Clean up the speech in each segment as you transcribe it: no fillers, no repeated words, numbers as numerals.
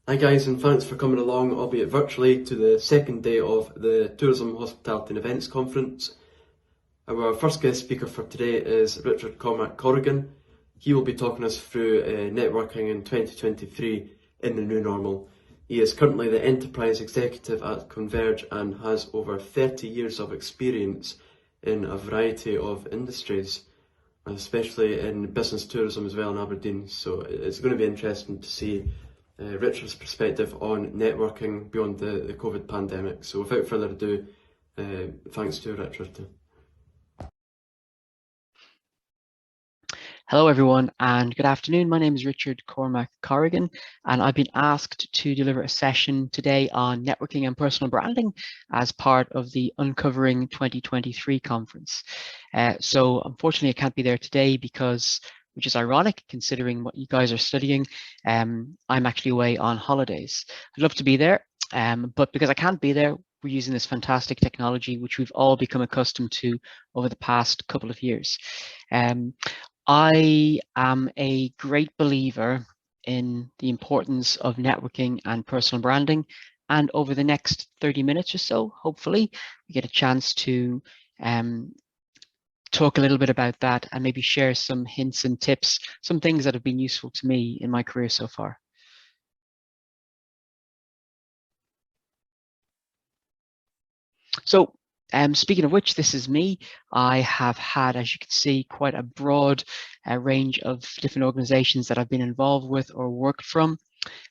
Hi guys, and thanks for coming along, albeit virtually, to the second day of the Tourism, Hospitality and Events Conference. Our first guest speaker for today is Richard Cormack Corrigan. He will be talking us through networking in 2023 in the new normal. He is currently the Enterprise Executive at Converge and has over 30 years of experience in a variety of industries, especially in business tourism as well in Aberdeen. So it's going to be interesting to see Richard's perspective on networking beyond the COVID pandemic. So without further ado, thanks to Richard. Hello everyone and good afternoon. My name is Richard Cormack Corrigan and I've been asked to deliver a session today on networking and personal branding as part of the Uncovering 2023 conference. So unfortunately I can't be there today because, which is ironic considering what you guys are studying, I'm actually away on holidays. I'd love to be there, but because I can't be there, we're using this fantastic technology which we've all become accustomed to over the past couple of years. I am a great believer in the importance of networking and personal branding. And over the next 30 minutes or so, hopefully, we get a chance to talk a little bit about that and maybe share some hints and tips, some things that have been useful to me in my career so far. So, speaking of which, this is me. I have had, as you can see, quite a broad range of different organizations that I've been involved with or worked from.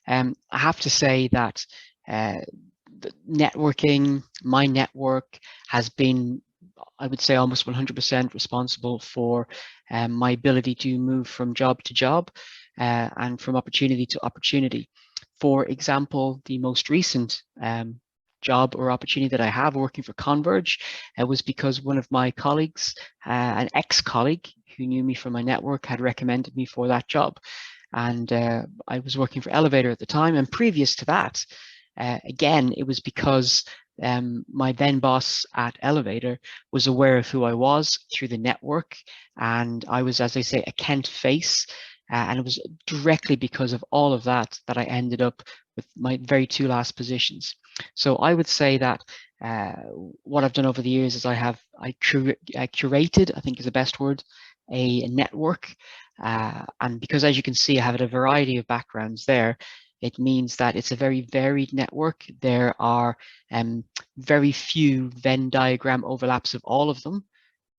I have to say that the networking, my network has been, I would say, almost 100% responsible for my ability to move from job to job and from opportunity to opportunity. For example, the most recent job or opportunity that I have working for Converge was because one of my colleagues, an ex-colleague who knew me from my network, had recommended me for that job. And I was working for Elevator at the time. And previous to that, again, it was because my then boss at Elevator was aware of who I was through the network. And I was, as I say, a Kent face. And it was directly because of all of that that I ended up with my very two last positions. So I would say that what I've done over the years is I curated, I think is the best word, a network. And because, as you can see, I have a variety of backgrounds there, it means that it's a very varied network. There are very few Venn diagram overlaps of all of them.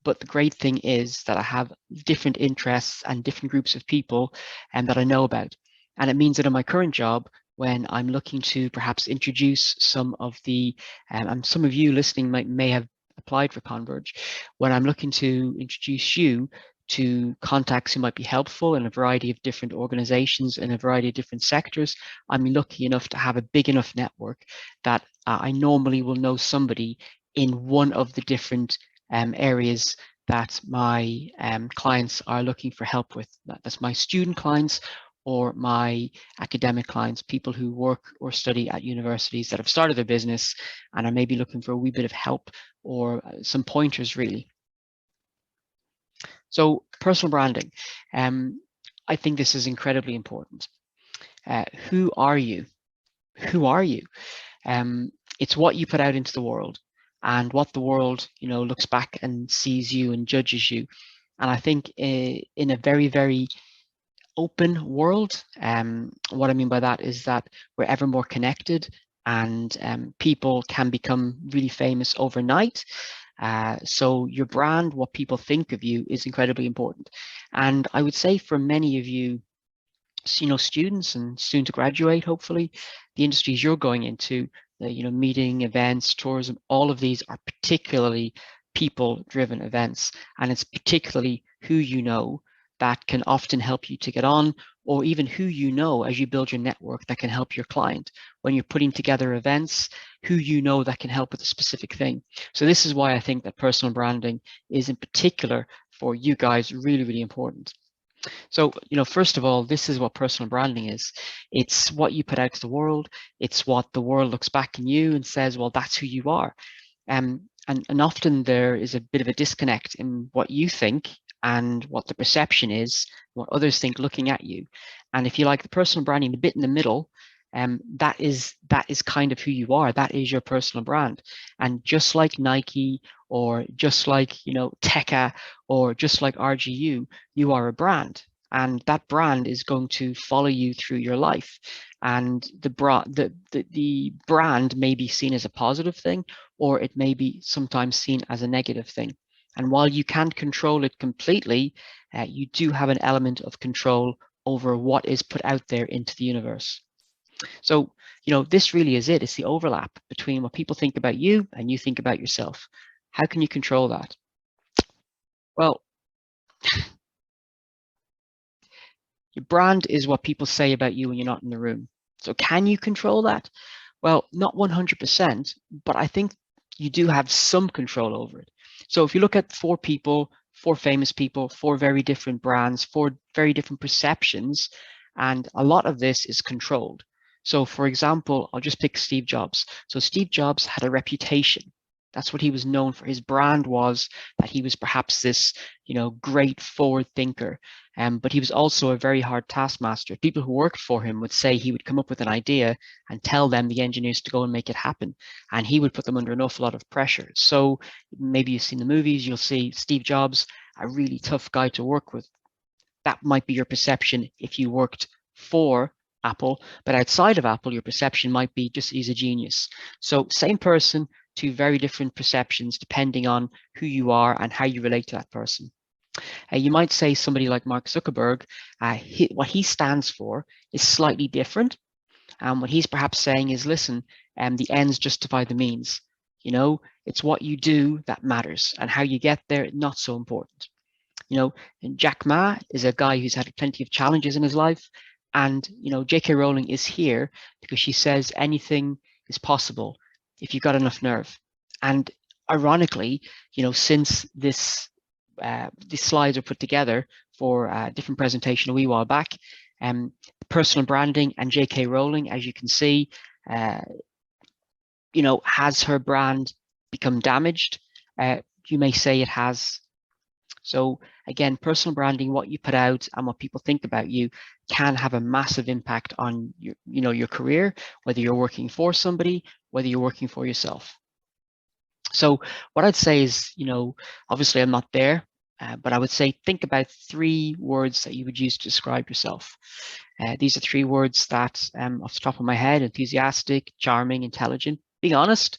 But the great thing is that I have different interests and different groups of people that I know about. And it means that in my current job, when I'm looking to perhaps introduce some of the, and some of you listening may have applied for Converge, when I'm looking to introduce you to contacts who might be helpful in a variety of different organizations in a variety of different sectors, I'm lucky enough to have a big enough network that I normally will know somebody in one of the different areas that my clients are looking for help with. That's my student clients or my academic clients, people who work or study at universities that have started their business and are maybe looking for a wee bit of help or some pointers, really. So personal branding, I think this is incredibly important. Who are you? Who are you? It's what you put out into the world. And what the world, looks back and sees you and judges you. And I think in a very, very open world, what I mean by that is that we're ever more connected and people can become really famous overnight. So your brand, what people think of you, is incredibly important. And I would say for many of you, students and soon to graduate, hopefully, the industries you're going into, the meeting, events, tourism, all of these are particularly people-driven events, and it's particularly who you know that can often help you to get on, or even who you know as you build your network that can help your client. When you're putting together events, who you know that can help with a specific thing. So this is why I think that personal branding is in particular for you guys really, really important. So, first of all, this is what personal branding is. It's what you put out to the world. It's what the world looks back in you and says, well, that's who you are. And often there is a bit of a disconnect in what you think and what the perception is, what others think looking at you. And if you like the personal branding, the bit in the middle, that is kind of who you are. That is your personal brand. And just like Nike, or just like, you know, T.H.E, or just like RGU, you are a brand, and that brand is going to follow you through your life. And the brand may be seen as a positive thing, or it may be sometimes seen as a negative thing. And while you can't control it completely, you do have an element of control over what is put out there into the universe. So, you know, this really is it. It's the overlap between what people think about you and you think about yourself. How can you control that? Well, your brand is what people say about you when you're not in the room. So can you control that? Well, not 100%, but I think you do have some control over it. So if you look at 4 people, 4 famous people, 4 very different brands, 4 very different perceptions, and a lot of this is controlled. So for example, I'll just pick Steve Jobs. So Steve Jobs had a reputation. That's what he was known for. His brand was that he was perhaps this, you know, great forward thinker. But he was also a very hard taskmaster. People who worked for him would say he would come up with an idea and tell them, the engineers, to go and make it happen. And he would put them under an awful lot of pressure. So maybe you've seen the movies, you'll see Steve Jobs, a really tough guy to work with. That might be your perception if you worked for Apple, but outside of Apple, your perception might be just he's a genius. So same person, 2 very different perceptions depending on who you are and how you relate to that person. You might say somebody like Mark Zuckerberg, what he stands for is slightly different. And what he's perhaps saying is, listen, the ends justify the means. You know, it's what you do that matters, and how you get there, not so important. You know, and Jack Ma is a guy who's had plenty of challenges in his life. And, you know, J.K. Rowling is here because she says anything is possible if you've got enough nerve. And ironically, you know, since these slides are put together for a different presentation a wee while back, personal branding and J.K. Rowling, as you can see, you know, has her brand become damaged? You may say it has. So again, personal branding, what you put out and what people think about you, can have a massive impact on your, you know, your career, whether you're working for somebody, whether you're working for yourself. So what I'd say is, you know, obviously I'm not there, but I would say think about 3 words that you would use to describe yourself. These are 3 words that, off the top of my head: enthusiastic, charming, intelligent, being honest.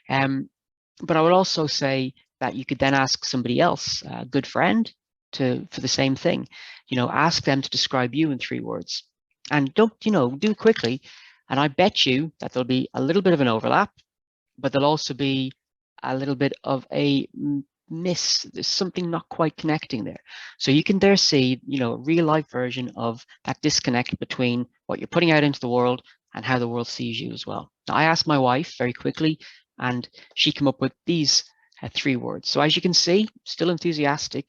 But I would also say that you could then ask somebody else, a good friend, for the same thing. You know, ask them to describe you in 3 words, and don't, you know, do it quickly. And I bet you that there'll be a little bit of an overlap, but there'll also be a little bit of a miss. There's something not quite connecting there. So you can there see, you know, a real life version of that disconnect between what you're putting out into the world and how the world sees you as well. Now, I asked my wife very quickly, and she came up with these 3 words. So as you can see, still enthusiastic,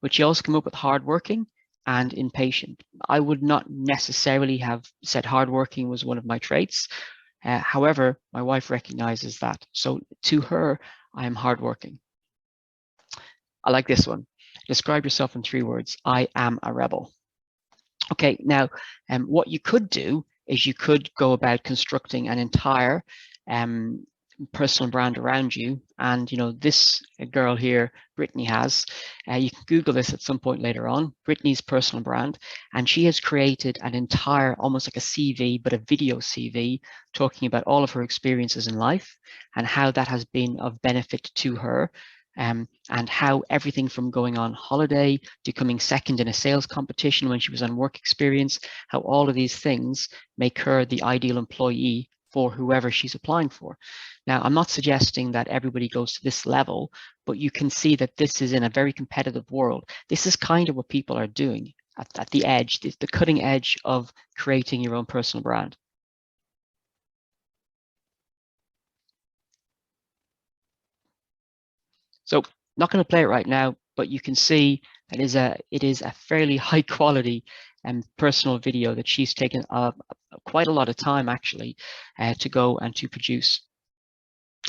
but she also came up with hardworking and impatient. I would not necessarily have said hardworking was one of my traits. However, my wife recognizes that. So to her, I am hardworking. I like this one. Describe yourself in 3 words. I am a rebel. Okay, now, what you could do is you could go about constructing an entire personal brand around you. And, you know, this girl here, Brittany, has, you can Google this at some point later on, Brittany's personal brand. And she has created an entire, almost like a CV, but a video CV, talking about all of her experiences in life and how that has been of benefit to her. And how everything from going on holiday to coming second in a sales competition when she was on work experience, how all of these things make her the ideal employee for whoever she's applying for. Now, I'm not suggesting that everybody goes to this level, but you can see that this is in a very competitive world. This is kind of what people are doing at the edge, the cutting edge of creating your own personal brand. So not going to play it right now, but you can see that it is a fairly high quality and personal video that she's taken quite a lot of time actually to go and to produce.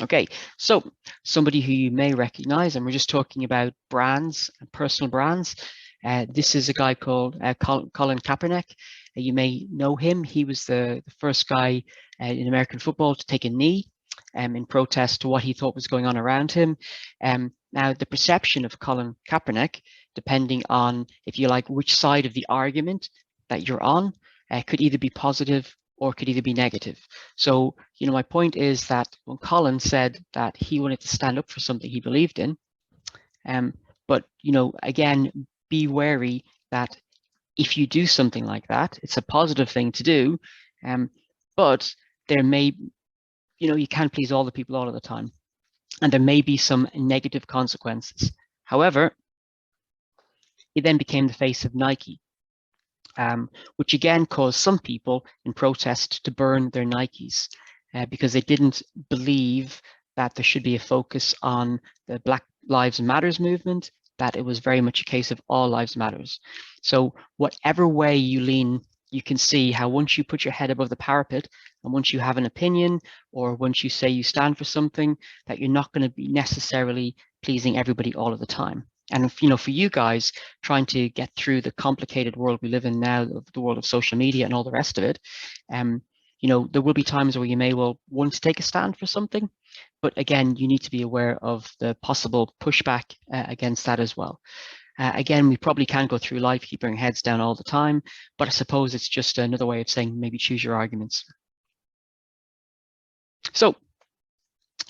Okay, so somebody who you may recognize, and we're just talking about brands and personal brands. This is a guy called Colin Kaepernick. You may know him. He was the first guy in American football to take a knee in protest to what he thought was going on around him. Now, the perception of Colin Kaepernick, depending on, if you like, which side of the argument that you're on, could either be positive or could either be negative. So, my point is that when Colin said that he wanted to stand up for something he believed in, but, again, be wary that if you do something like that, it's a positive thing to do, but there may, you can't please all the people all of the time, and there may be some negative consequences. However, he then became the face of Nike, which again caused some people in protest to burn their Nikes because they didn't believe that there should be a focus on the Black Lives Matters movement, that it was very much a case of all lives matters. So whatever way you lean, you can see how once you put your head above the parapet and once you have an opinion, or once you say you stand for something, that you're not going to be necessarily pleasing everybody all of the time. And if, for you guys trying to get through the complicated world we live in now, the world of social media and all the rest of it, there will be times where you may well want to take a stand for something, but again, you need to be aware of the possible pushback against that as well. Again, we probably can't go through life keeping our heads down all the time, but I suppose it's just another way of saying maybe choose your arguments. So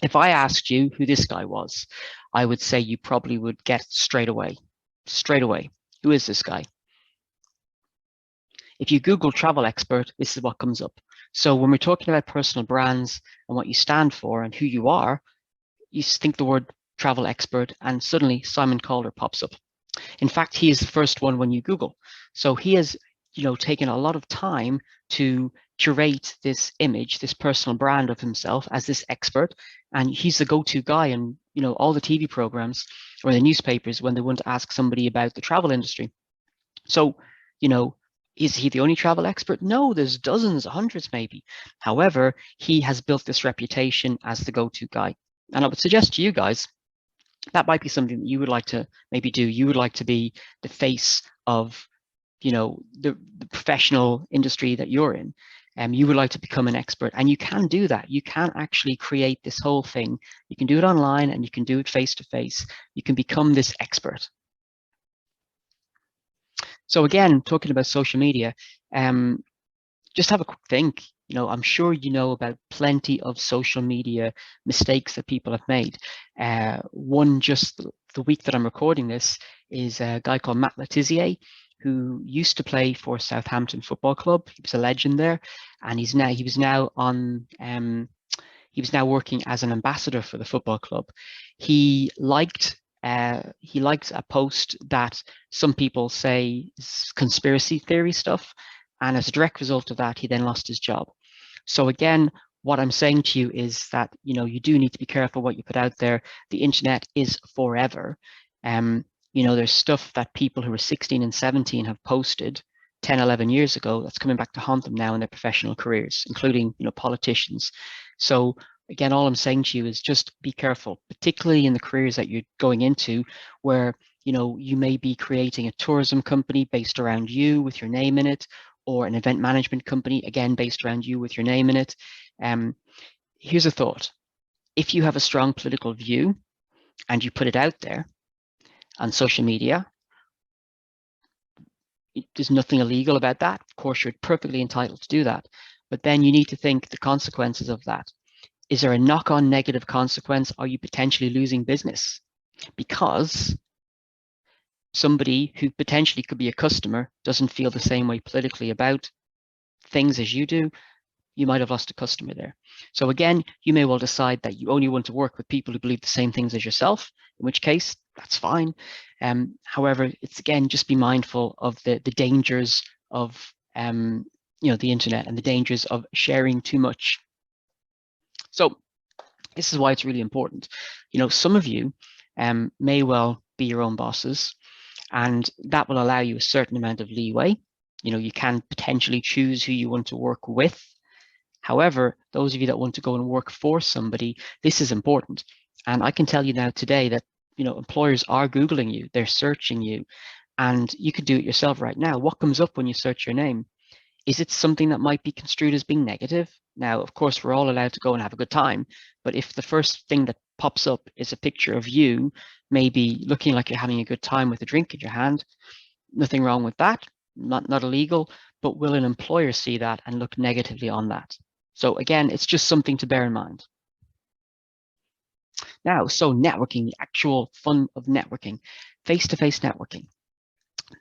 if I asked you who this guy was, I would say you probably would get straight away. Who is this guy? If you Google travel expert, this is what comes up. So when we're talking about personal brands and what you stand for and who you are, you think the word travel expert and suddenly Simon Calder pops up. In fact, he is the first one when you Google. So he has, taken a lot of time to curate this image, this personal brand of himself as this expert. And he's the go-to guy in, all the TV programs or the newspapers when they want to ask somebody about the travel industry. So, is he the only travel expert? No, there's dozens, hundreds maybe. However, he has built this reputation as the go-to guy. And I would suggest to you guys, that might be something that you would like to maybe do. You would like to be the face of, the professional industry that you're in. You would like to become an expert, and you can do that. You can actually create this whole thing. You can do it online and you can do it face to face. You can become this expert. So again, talking about social media, just have a quick think. I'm sure you know about plenty of social media mistakes that people have made. One just the week that I'm recording this is a guy called Matt Letizia, who used to play for Southampton Football Club. He was a legend there, and he was now working as an ambassador for the football club. He liked a post that some people say is conspiracy theory stuff, and as a direct result of that, he then lost his job. So again, what I'm saying to you is that you do need to be careful what you put out there. The internet is forever. There's stuff that people who are 16 and 17 have posted 10, 11 years ago that's coming back to haunt them now in their professional careers, including politicians. So again, all I'm saying to you is just be careful, particularly in the careers that you're going into, where you may be creating a tourism company based around you with your name in it, or an event management company, again, based around you with your name in it. Here's a thought. If you have a strong political view and you put it out there on social media, there's nothing illegal about that. Of course, you're perfectly entitled to do that. But then you need to think the consequences of that. Is there a knock-on negative consequence? Are you potentially losing business? Because somebody who potentially could be a customer doesn't feel the same way politically about things as you do, you might have lost a customer there. So again, you may well decide that you only want to work with people who believe the same things as yourself, in which case that's fine. However, it's again, just be mindful of the dangers of the internet and the dangers of sharing too much. So this is why it's really important. Some of you may well be your own bosses, and that will allow you a certain amount of leeway. You can potentially choose who you want to work with. However, those of you that want to go and work for somebody, this is important. And I can tell you now today that, employers are Googling you, they're searching you. And you could do it yourself right now. What comes up when you search your name? Is it something that might be construed as being negative? Now, of course, we're all allowed to go and have a good time, but if the first thing that pops up is a picture of you, maybe looking like you're having a good time with a drink in your hand, nothing wrong with that, not illegal, but will an employer see that and look negatively on that? So again, it's just something to bear in mind. Now, so networking, the actual fun of networking, face-to-face networking.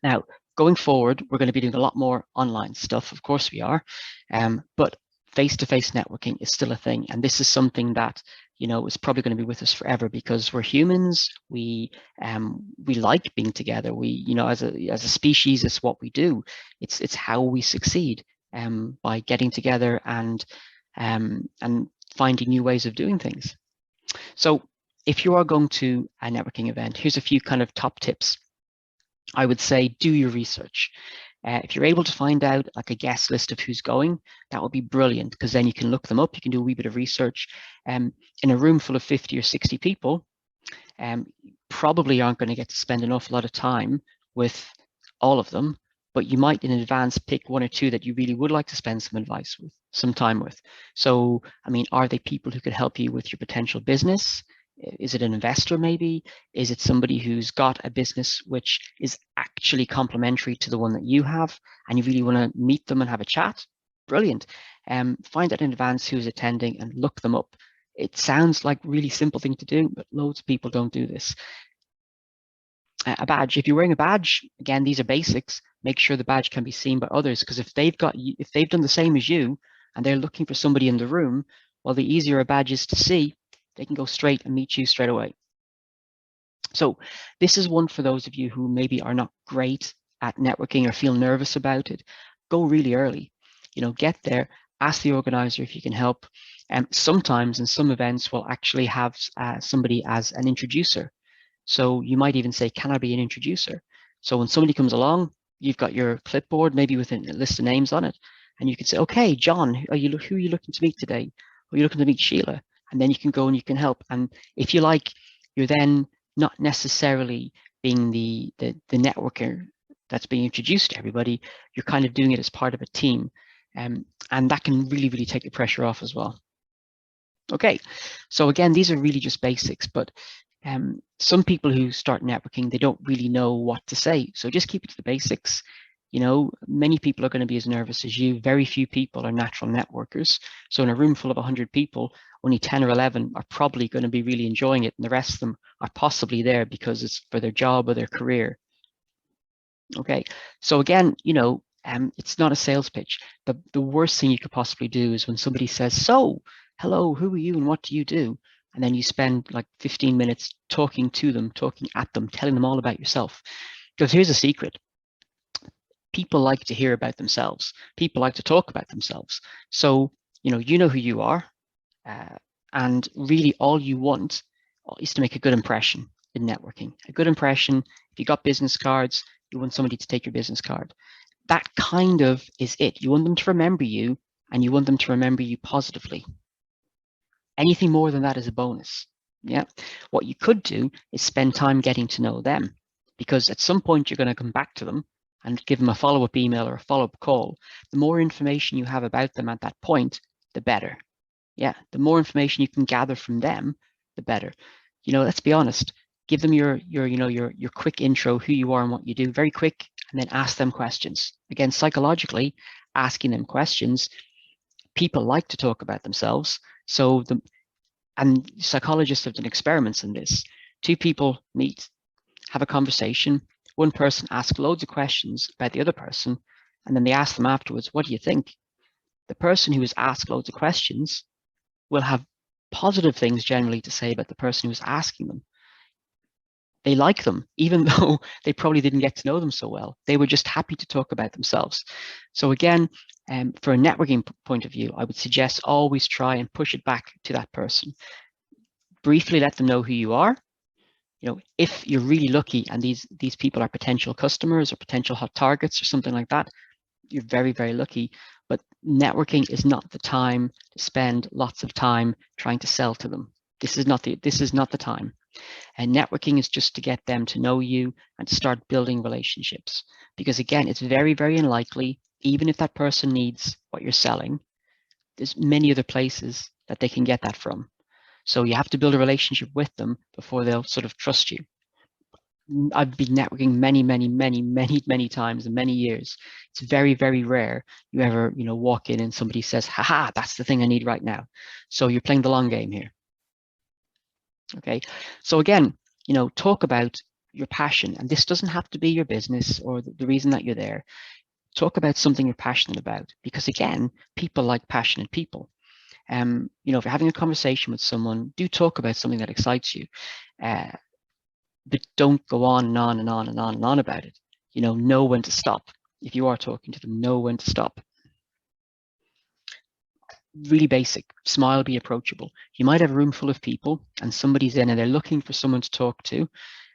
Now, going forward, we're going to be doing a lot more online stuff. Of course we are, but face-to-face networking is still a thing. And this is something that, you know, is probably going to be with us forever because we're humans. We like being together. We, you know, as a species, it's what we do. It's how we succeed, by getting together and finding new ways of doing things. So if you are going to a networking event, here's a few kind of top tips. I would say do your research. If you're able to find out like a guest list of who's going, that would be brilliant because then you can look them up. You can do a wee bit of research. In a room full of 50 or 60 people, probably aren't going to get to spend an awful lot of time with all of them, but you might in advance pick one or two that you really would like to spend some time with. So, I mean, are they people who could help you with your potential business? Is it an investor maybe? Is it somebody who's got a business which is actually complementary to the one that you have and you really want to meet them and have a chat? Brilliant. Find out in advance who's attending and look them up. It sounds like a really simple thing to do, but loads of people don't do this. A badge. If you're wearing a badge, again, these are basics. Make sure the badge can be seen by others because if they've done the same as you and they're looking for somebody in the room, well, the easier a badge is to see, they can go straight and meet you straight away. So this is one for those of you who maybe are not great at networking or feel nervous about it. Go really early. You know, get there, ask the organizer if you can help. And sometimes in some events, we'll actually have somebody as an introducer. So you might even say, can I be an introducer? So when somebody comes along, you've got your clipboard, maybe with a list of names on it, and you can say, okay, John, who are you looking to meet today? Are you looking to meet Sheila? And then you can go and you can help. And if you like, you're then not necessarily being the networker that's being introduced to everybody. You're kind of doing it as part of a team. And that can really, really take the pressure off as well. Okay, so again, these are really just basics, but some people who start networking, they don't really know what to say. So just keep it to the basics. You know, many people are going to be as nervous as you. Very few people are natural networkers. So in a room full of 100 people, only 10 or 11 are probably going to be really enjoying it. And the rest of them are possibly there because it's for their job or their career. Okay, so again, you know, it's not a sales pitch. The worst thing you could possibly do is when somebody says, so, hello, who are you and what do you do? And then you spend like 15 minutes talking to them, talking at them, telling them all about yourself. Because here's a secret. People like to hear about themselves. People like to talk about themselves. So, you know who you are. And really all you want is to make a good impression in networking. A good impression. If you got business cards, you want somebody to take your business card. That kind of is it. You want them to remember you and you want them to remember you positively. Anything more than that is a bonus. Yeah. What you could do is spend time getting to know them because at some point you're going to come back to them and give them a follow-up email or a follow-up call. The more information you have about them at that point, the better. Yeah. The more information you can gather from them, the better. You know, let's be honest. Give them your quick intro, who you are and what you do, very quick, and then ask them questions. Again, psychologically, asking them questions, people like to talk about themselves. So and psychologists have done experiments in this. Two people meet, have a conversation. One person asks loads of questions about the other person, and then they ask them afterwards, what do you think? The person who has asked loads of questions will have positive things generally to say about the person who's asking them. They like them, even though they probably didn't get to know them so well. They were just happy to talk about themselves. So again, for a networking point of view, I would suggest always try and push it back to that person. Briefly let them know who you are. You know, if you're really lucky and these people are potential customers or potential hot targets or something like that, you're very, very lucky. But networking is not the time to spend lots of time trying to sell to them. This is not the time. And networking is just to get them to know you and to start building relationships. Because again, it's very, very unlikely, even if that person needs what you're selling, there's many other places that they can get that from. So you have to build a relationship with them before they'll sort of trust you. I've been networking many times in many years. It's very, very rare you ever, walk in and somebody says, haha, that's the thing I need right now. So you're playing the long game here. Okay. So again, talk about your passion, and this doesn't have to be your business or the reason that you're there. Talk about something you're passionate about, because again, people like passionate people. If you're having a conversation with someone, do talk about something that excites you. But don't go on and on and on and on and on about it. Know when to stop. If you are talking to them, know when to stop. Really basic. Smile, be approachable. You might have a room full of people and somebody's in and they're looking for someone to talk to.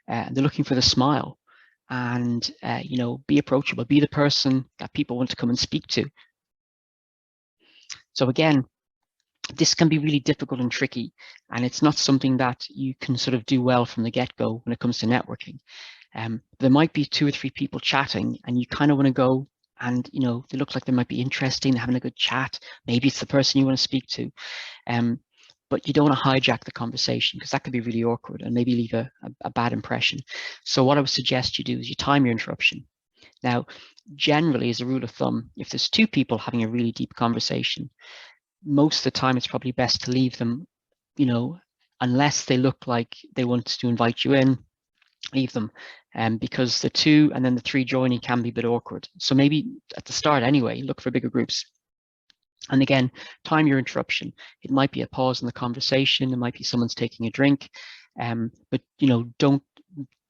They're looking for the smile. And, be approachable. Be the person that people want to come and speak to. So again, this can be really difficult and tricky, and it's not something that you can sort of do well from the get-go when it comes to networking. There might be 2 or 3 people chatting and you kind of want to go and, they look like they might be interesting, having a good chat. Maybe it's the person you want to speak to, but you don't want to hijack the conversation, because that could be really awkward and maybe leave a bad impression. So what I would suggest you do is you time your interruption. Now, generally, as a rule of thumb, if there's 2 people having a really deep conversation, most of the time it's probably best to leave them, unless they look like they want to invite you in, leave them, because the 2 and then the 3 joining can be a bit awkward. So maybe at the start anyway, look for bigger groups. And again, time your interruption. It might be a pause in the conversation. It might be someone's taking a drink, but don't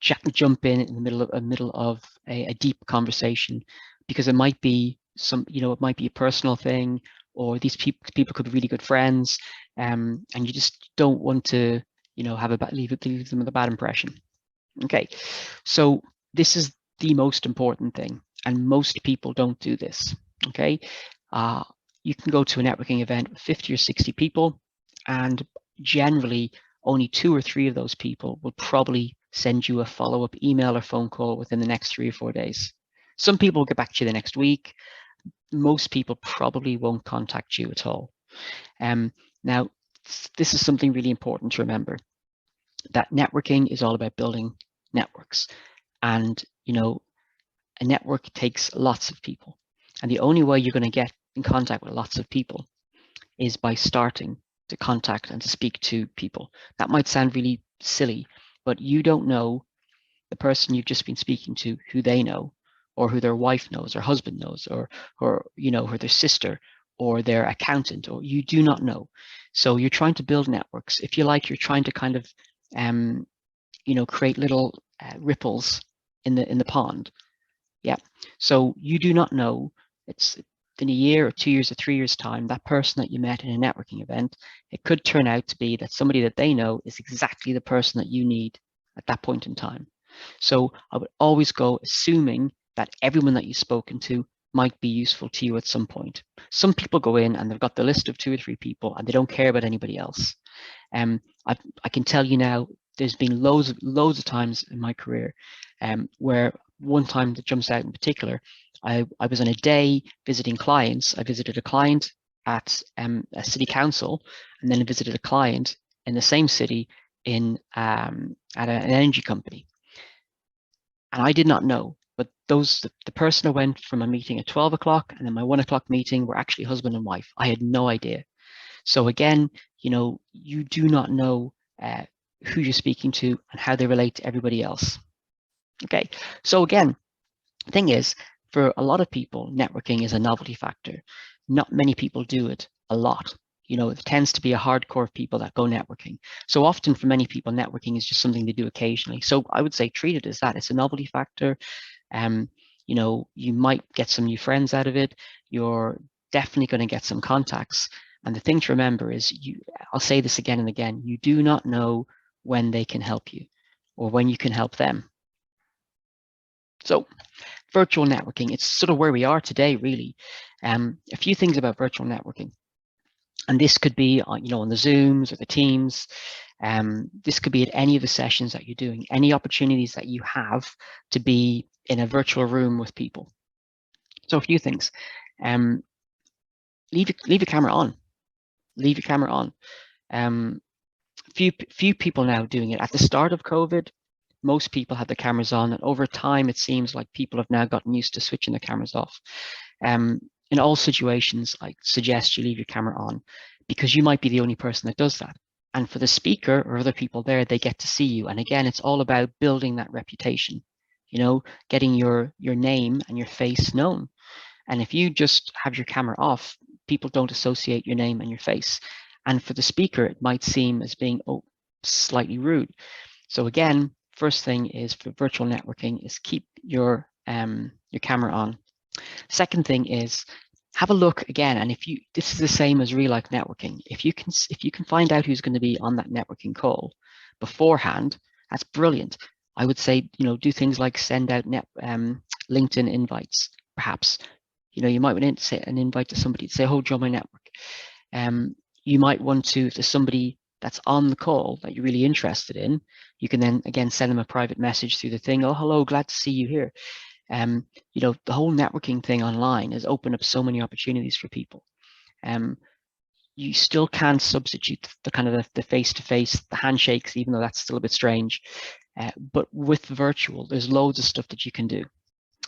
jump in the middle of a deep conversation, because it might be it might be a personal thing, or these people could be really good friends, and you just don't want to leave them with a bad impression. Okay, so this is the most important thing, and most people don't do this. Okay, you can go to a networking event with 50 or 60 people, and generally only 2 or 3 of those people will probably send you a follow-up email or phone call within the next 3 or 4 days. Some people will get back to you the next week. Most people probably won't contact you at all. Now, this is something really important to remember, that networking is all about building networks. And, a network takes lots of people. And the only way you're going to get in contact with lots of people is by starting to contact and to speak to people. That might sound really silly, but you don't know the person you've just been speaking to, who they know, or who their wife knows, or husband knows, or or their sister, or their accountant, or you do not know. So you're trying to build networks. If you like, you're trying to kind of create little ripples in the pond. Yeah. So you do not know. It's in a year or 2 years or 3 years time, that person that you met in a networking event, it could turn out to be that somebody that they know is exactly the person that you need at that point in time. So I would always go assuming that everyone that you've spoken to might be useful to you at some point. Some people go in and they've got the list of 2 or 3 people and they don't care about anybody else. I can tell you now, there's been loads of times in my career where one time that jumps out in particular, I was on a day visiting clients. I visited a client at a city council, and then I visited a client in the same city at an energy company. And I did not know, but the person I went from a meeting at 12 o'clock and then my 1 o'clock meeting were actually husband and wife. I had no idea. So again, you do not know who you're speaking to and how they relate to everybody else. Okay, so again, the thing is, for a lot of people, networking is a novelty factor. Not many people do it a lot. It tends to be a hardcore of people that go networking. So often for many people, networking is just something they do occasionally. So I would say treat it as that. It's a novelty factor. You might get some new friends out of it. You're definitely going to get some contacts. And the thing to remember is, I'll say this again and again, you do not know when they can help you or when you can help them. So virtual networking, it's sort of where we are today, really. A few things about virtual networking. And this could be on, on the Zooms or the Teams. This could be at any of the sessions that you're doing, any opportunities that you have to be in a virtual room with people. So a few things. Leave your camera on. Leave your camera on. Few people now doing it. At the start of COVID, most people had their cameras on, and over time, it seems like people have now gotten used to switching their cameras off. In all situations, I suggest you leave your camera on, because you might be the only person that does that. And for the speaker or other people there, they get to see you. And again, it's all about building that reputation, getting your name and your face known. And if you just have your camera off, people don't associate your name and your face. And for the speaker, it might seem as being slightly rude. So again, first thing is for virtual networking is keep your camera on. Second thing is have a look again, and this is the same as real life networking. If you can find out who's going to be on that networking call beforehand, that's brilliant. I would say, do things like send out LinkedIn invites, perhaps. You might want to say an invite to somebody to say, "Oh, join my network." You might want to, if there's somebody that's on the call that you're really interested in, you can then again send them a private message through the thing. "Oh, hello, glad to see you here." The whole networking thing online has opened up so many opportunities for people. You still can substitute the kind of the face-to-face, the handshakes, even though that's still a bit strange. But with virtual, there's loads of stuff that you can do.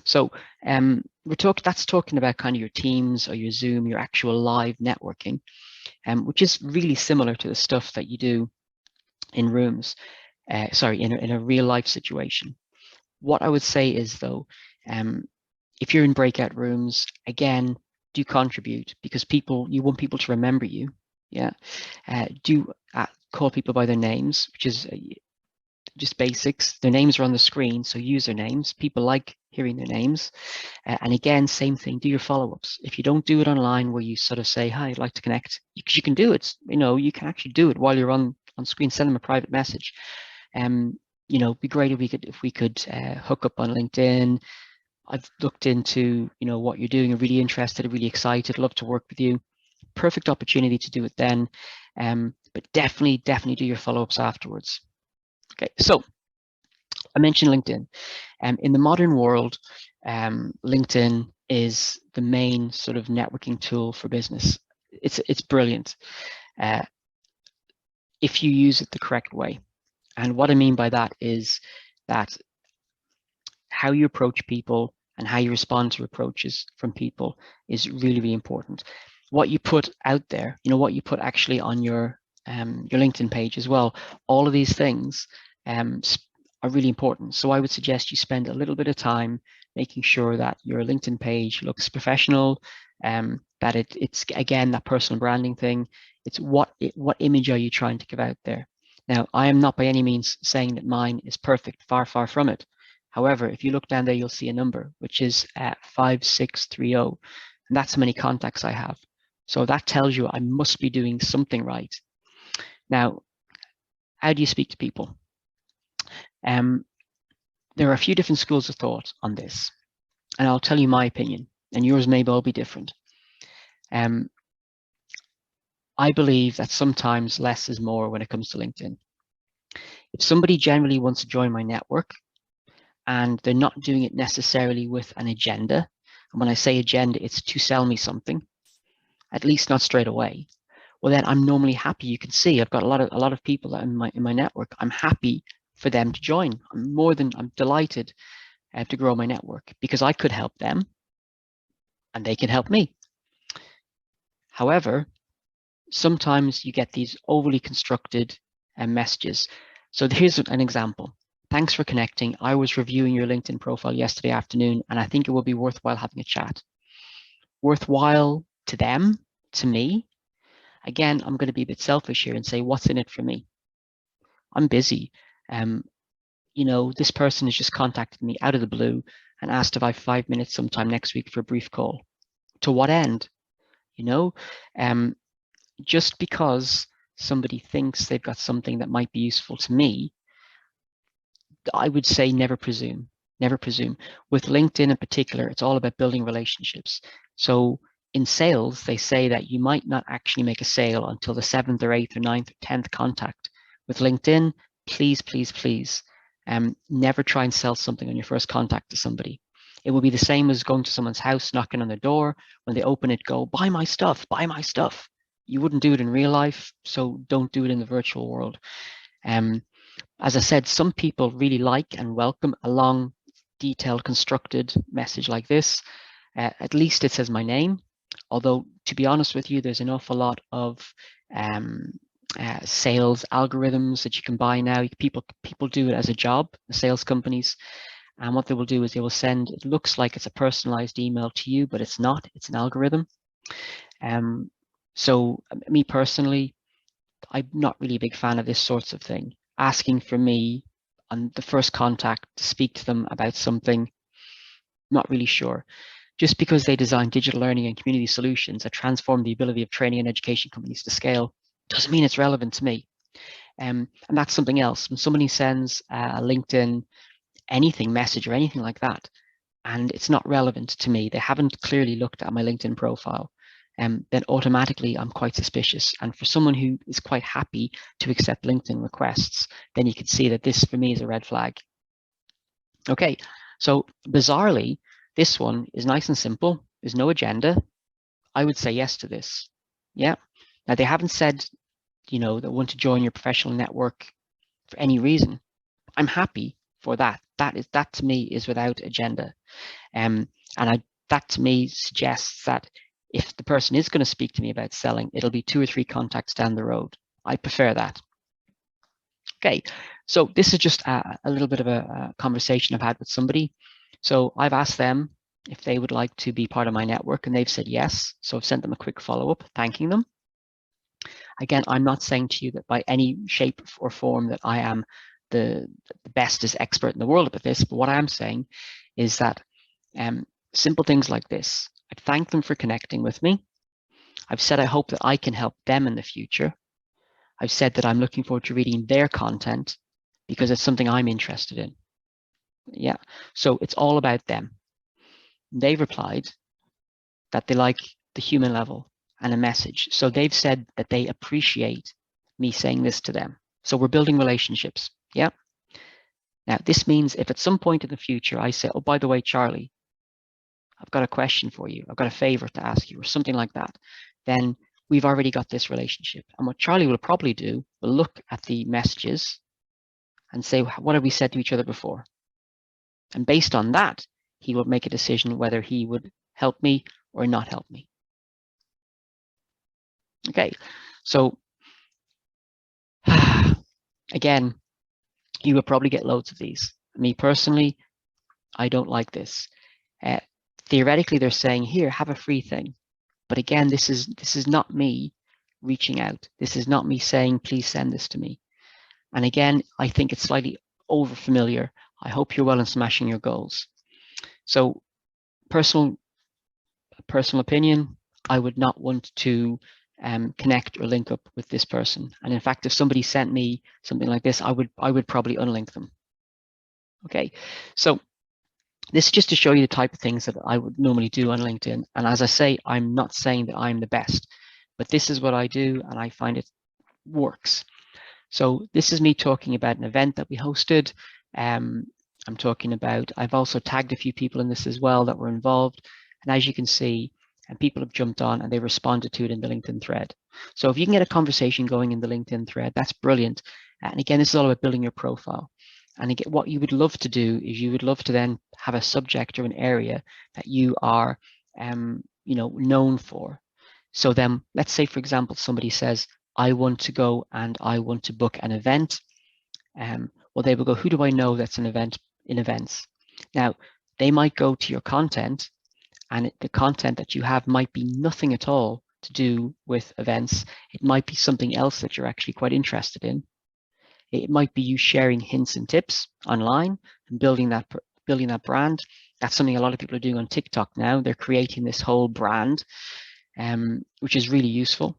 So that's talking about kind of your Teams or your Zoom, your actual live networking, which is really similar to the stuff that you do in rooms, in a real life situation. What I would say is, though, if you're in breakout rooms, again, do contribute, because you want people to remember you. Yeah. Do call people by their names, which is just basics. Their names are on the screen, so use their names. People like hearing their names. And again, same thing, do your follow-ups. If you don't do it online where you sort of say, "Hi, I'd like to connect," because you can do it. You can actually do it while you're on screen. Send them a private message. It'd be great if we could hook up on LinkedIn. I've looked into, what you're doing. I'm really interested, really excited, love to work with you. Perfect opportunity to do it then. But definitely do your follow-ups afterwards. Okay, so I mentioned LinkedIn. In the modern world, LinkedIn is the main sort of networking tool for business. It's brilliant if you use it the correct way. And what I mean by that is that how you approach people and how you respond to approaches from people is really, really important. What you put out there, what you put actually on your LinkedIn page as well, all of these things are really important. So I would suggest you spend a little bit of time making sure that your LinkedIn page looks professional, that it's again, that personal branding thing. It's what image are you trying to give out there? Now, I am not by any means saying that mine is perfect, far, far from it. However, if you look down there, you'll see a number, which is 5630, and that's how many contacts I have. So that tells you I must be doing something right. Now, how do you speak to people? There are a few different schools of thought on this, and I'll tell you my opinion, and yours may well be different. I believe that sometimes less is more when it comes to LinkedIn. If somebody generally wants to join my network and they're not doing it necessarily with an agenda, and when I say agenda, it's to sell me something, at least not straight away, well, then I'm normally happy. You can see I've got a lot of people that in my network. I'm happy for them to join. I'm delighted to grow my network, because I could help them and they can help me. However, sometimes you get these overly constructed messages. So here's an example. "Thanks for connecting. I was reviewing your LinkedIn profile yesterday afternoon, and I think it will be worthwhile having a chat." Worthwhile to them, to me. Again, I'm going to be a bit selfish here and say, what's in it for me? I'm busy. This person has just contacted me out of the blue and asked if I have 5 minutes sometime next week for a brief call. To what end? Just because somebody thinks they've got something that might be useful to me, I would say never presume. Never presume. With LinkedIn in particular, it's all about building relationships. So in sales, they say that you might not actually make a sale until the 7th or 8th or 9th or 10th contact. With LinkedIn, please, please, please, never try and sell something on your first contact to somebody. It will be the same as going to someone's house, knocking on their door. When they open it, go, buy my stuff, buy my stuff. You wouldn't do it in real life, so don't do it in the virtual world. As I said, some people really like and welcome a long, detailed, constructed message like this. At least it says my name. Although, to be honest with you, there's an awful lot of sales algorithms that you can buy now. People do it as a job, the sales companies. And what they will do is they will send, it looks like it's a personalized email to you, but it's not, it's an algorithm. So me personally, I'm not really a big fan of this sorts of thing. Asking for me on the first contact to speak to them about something, not really sure. Just because they design digital learning and community solutions that transform the ability of training and education companies to scale doesn't mean it's relevant to me. And that's something else. When somebody sends a LinkedIn anything message or anything like that, and it's not relevant to me, they haven't clearly looked at my LinkedIn profile, then automatically I'm quite suspicious. And for someone who is quite happy to accept LinkedIn requests, then you can see that this for me is a red flag. Okay, so bizarrely, this one is nice and simple. There's no agenda. I would say yes to this. Yeah. Now they haven't said, you know, they want to join your professional network for any reason. I'm happy for that. That to me is without agenda. That to me suggests that if the person is going to speak to me about selling, it'll be 2 or 3 contacts down the road. I prefer that. Okay, so this is just a little bit of a conversation I've had with somebody. So I've asked them if they would like to be part of my network, and they've said yes. So I've sent them a quick follow-up thanking them. Again, I'm not saying to you that by any shape or form that I am the bestest expert in the world at this, but what I am saying is that simple things like this. I've thanked them for connecting with me. I've said I hope that I can help them in the future. I've said that I'm looking forward to reading their content because it's something I'm interested in. Yeah, so it's all about them. They've replied that they like the human level and a message. So they've said that they appreciate me saying this to them. So we're building relationships. Yeah. Now, this means if at some point in the future I say, oh, by the way, Charlie, I've got a question for you. I've got a favor to ask you or something like that, then we've already got this relationship. And what Charlie will probably do, will look at the messages and say, what have we said to each other before? And based on that, he will make a decision whether he would help me or not help me. Okay, so again, you will probably get loads of these. Me personally, I don't like this. Theoretically, they're saying, here, have a free thing. But again, this is not me reaching out. This is not me saying, please send this to me. And again, I think it's slightly over familiar. I hope you're well in smashing your goals. So personal opinion, I would not want to connect or link up with this person. And in fact, if somebody sent me something like this, I would probably unlink them. Okay, so this is just to show you the type of things that I would normally do on LinkedIn. And as I say, I'm not saying that I'm the best, but this is what I do and I find it works. So this is me talking about an event that we hosted. I'm talking about, I've also tagged a few people in this as well that were involved. And as you can see, and people have jumped on and they responded to it in the LinkedIn thread. So if you can get a conversation going in the LinkedIn thread, that's brilliant. And again, this is all about building your profile. And again, what you would love to do is you would love to then have a subject or an area that you are, known for. So then, let's say, for example, somebody says, I want to go and I want to book an event. Well, they will go, who do I know that's an event in events? Now, they might go to your content, and the content that you have might be nothing at all to do with events. It might be something else that you're actually quite interested in. It might be you sharing hints and tips online and building that brand. That's something a lot of people are doing on TikTok now. They're creating this whole brand, which is really useful.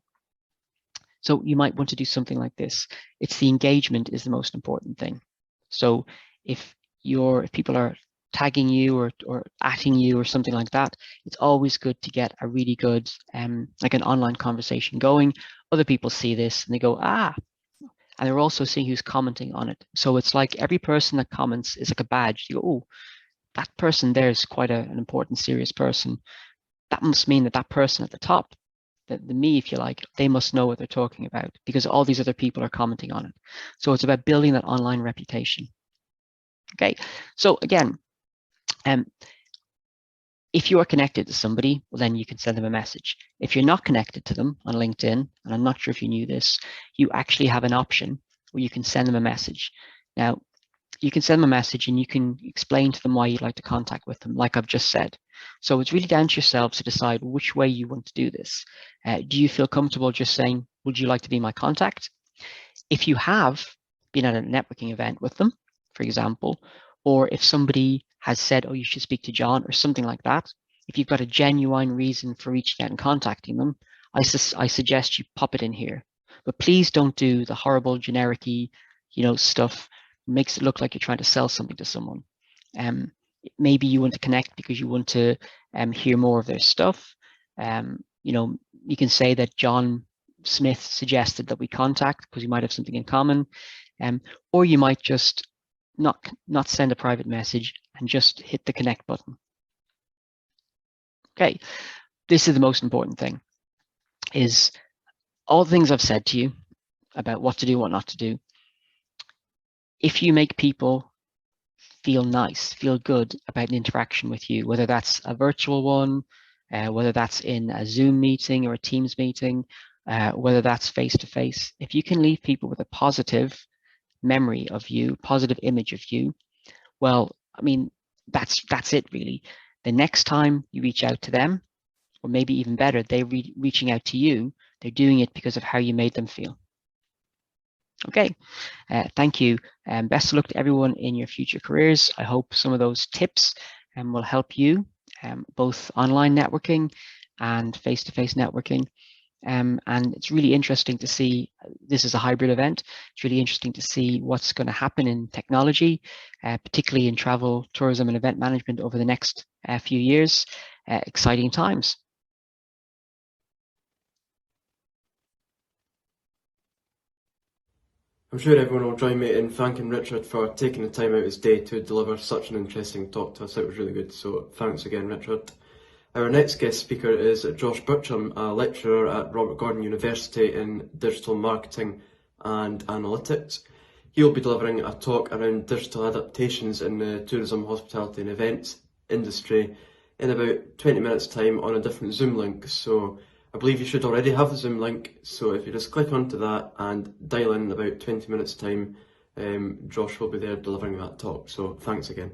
So you might want to do something like this. It's the engagement is the most important thing. So if people are tagging you or atting you or something like that, it's always good to get a really good, like an online conversation going. Other people see this and they go, ah, and they're also seeing who's commenting on it. So it's like every person that comments is like a badge. You go, oh, that person there is quite an important, serious person. That must mean that that person at the top, the me, if you like, they must know what they're talking about because all these other people are commenting on it. So it's about building that online reputation. Okay, so again, if you are connected to somebody, well, then you can send them a message. If you're not connected to them on LinkedIn, and I'm not sure if you knew this, you actually have an option where you can send them a message. Now, you can send them a message and you can explain to them why you'd like to contact with them, like I've just said. So it's really down to yourselves to decide which way you want to do this. Do you feel comfortable just saying, would you like to be my contact? If you have been at a networking event with them, for example, or if somebody has said, oh, you should speak to John or something like that, if you've got a genuine reason for reaching out and contacting them, I suggest you pop it in here. But please don't do the horrible generic-y, stuff. It makes it look like you're trying to sell something to someone. Maybe you want to connect because you want to hear more of their stuff. You can say that John Smith suggested that we contact because we might have something in common, or you might just not send a private message and just hit the connect button. Okay, this is the most important thing, is all the things I've said to you about what to do, what not to do. If you make people feel nice, feel good about an interaction with you, whether that's a virtual one, whether that's in a Zoom meeting or a Teams meeting, whether that's face-to-face, if you can leave people with a positive memory of you, positive image of you, well, I mean, that's it really. The next time you reach out to them, or maybe even better, they're reaching out to you, they're doing it because of how you made them feel. Okay, thank you, and best of luck to everyone in your future careers. I hope some of those tips will help you, both online networking and face-to-face networking. And it's really interesting to see, this is a hybrid event. It's really interesting to see what's going to happen in technology, particularly in travel, tourism, and event management over the next few years. Exciting times. I'm sure everyone will join me in thanking Richard for taking the time out of his day to deliver such an interesting talk to us. It was really good, so thanks again, Richard. Our next guest speaker is Josh Bircham, a lecturer at Robert Gordon University in Digital Marketing and Analytics. He'll be delivering a talk around digital adaptations in the tourism, hospitality and events industry in about 20 minutes time on a different Zoom link. So I believe you should already have the Zoom link, so if you just click onto that and dial in about 20 minutes time, Josh will be there delivering that talk. So thanks again.